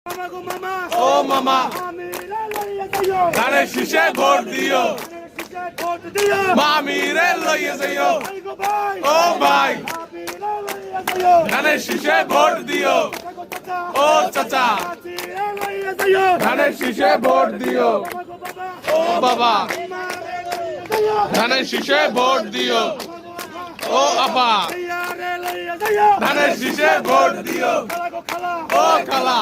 ও মামা ধানের শীষে ভোট দিও, মামিরে লইয়ে যাইও। ও ভাই ধানের শীষে ভোট দিও, ও চাচা ধানের শীষে ভোট দিও। ও বাবা ধানের শীষে ভোট দিও, ও আপা ধানের শীষে ভোট দিও। ও খালা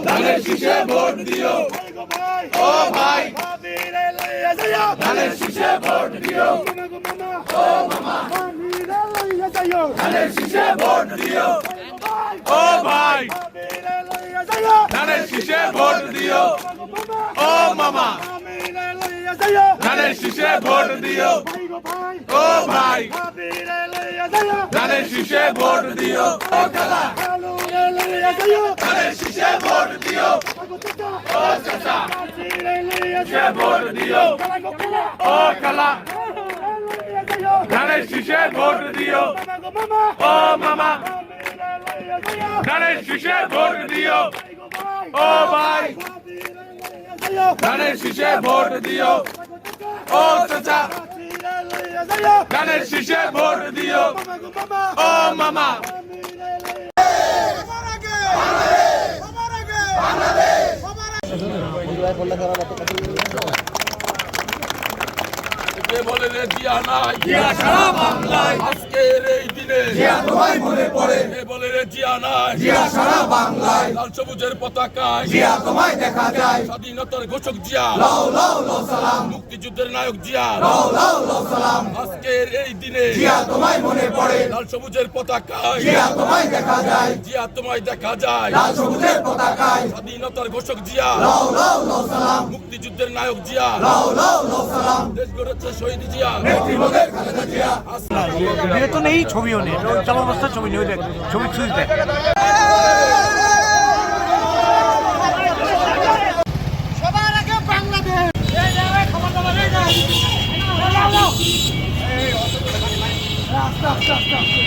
ধানের শীষে ভোট দিও, ও ভাই ধানের শীষে ভোট দিও। ও মামা ধানের শীষে ভোট দিও, ও ভাই ধানের শীষে ভোট দিও। ও মামা ধানের শীষে ভোট দিও, ও ভাই ধানের শীষে ভোট দিও। ও খালা ধানের শীষে ভোট দিও, ও চাচা শীষে ভোট দিও। ও খালা ধানের শীষে ভোট দিও, ও মামা ধানের শীষে ভোট দিও। ও ভাই ধানের শীষে ভোট দিও, ও চাচা ধানের শীষে ভোট দিও। ও মামা বলে রে জিয়া নাই, জিয়া সারা বাংলায় আজকের এই দিনে জিয়া তোমায় মনে পড়ে। বলে রে জিয়া নাই, জিয়া সারা বাংলায় লাল সবুজের পতাকায় জিয়া তোমায় দেখা যায়। স্বাধীনতার ঘোষক জিয়া লাও লাও লাও সালাম, মুক্তিযুদ্ধের নায়ক জিয়া লাও লাও লাও সালাম। আজকের এই দিনে জিয়া তোমায় মনে পড়ে, লাল সবুজের পতাকায় জিয়া তোমায় দেখা যায়। জিয়া তোমায় দেখা যায় লাল সবুজের পতাকায়। স্বাধীনতার ঘোষক জিয়া লাও লাও লাও সালাম, মুক্তিযুদ্ধের নায়ক জিয়া লাও লাও লাও সালাম। দেশ গড়েছে শহীদ জিয়া, তো নেই, ছবিও নেই, চলাবস্থার ছবি নেই, ছবি ছুঁজতে সবার আগে বাংলাদেশ। আস্তে আস্তে আস্তে আস্তে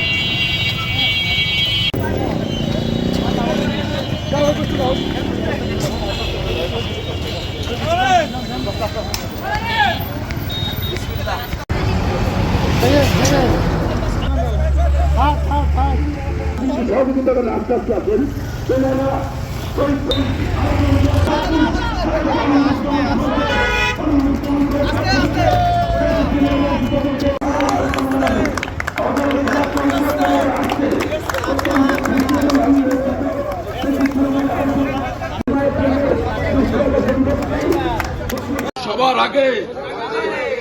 সবার আগে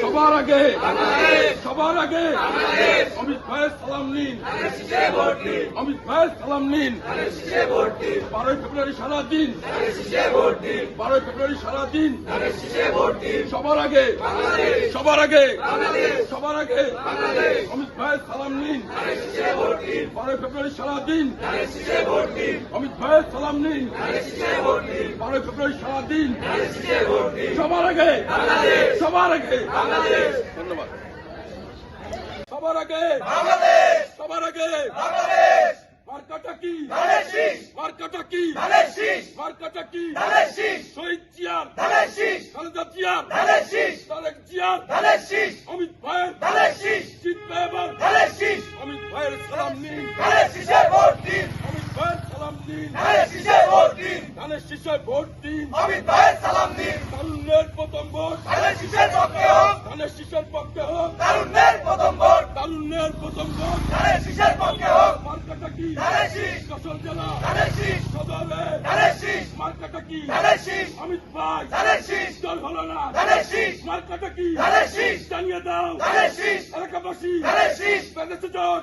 সবার আগে সবার আগে অমিত ভাইয়ের সালাম নিন, অমিত ভাইয়ের সালাম নিন। 12 ফেব্রুয়ারি সারাদিন, 12 ফেব্রুয়ারি সারাদিন সবার আগে সবার আগে সবার আগে অমিত ভাইয়ের সালাম নিন। 12 ফেব্রুয়ারি সারাদিন অমিত ভাইয়ের সালাম নিন। 12 ফেব্রুয়ারি সারাদিন সবার আগে সবার আগে ধন্যবাদ। সবার আগে সবার আগে মার্কাটা কি মার্কাটা কি মার্কাটা কি শহীদ জিয়ার খালেদা জিয়ার তারেক জিয়ার অমিত ভাইয়ের জিতবে এবার। অমিত ভাইয়ের সালাম নিন, অমিত ভাইয়ের সালাম নিন, ধানের শীষে ভোট দিন। অমিত ভাইয়ের সালাম দিন। তারুণ্যের প্রথম ভোট ধানের শীষের পক্ষে হোক, ধানের শীষের পক্ষে হোক। তারুণ্যের প্রথম ভোট, তারুণ্যের প্রথম ভোট ধানের শীষের পক্ষে হোক। মার্কাটা কি যশোর জেলা সদরে মার্কাটা কি অমিত ভাই দল হলো না। মার্কাটা কি জানিয়ে দাও এলাকাবাসী বেঁধেছে জোট।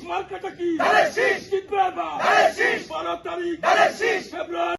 মার্কাটা কি জিতবে এবার 12 তারিখ ফেব্রুয়ারি।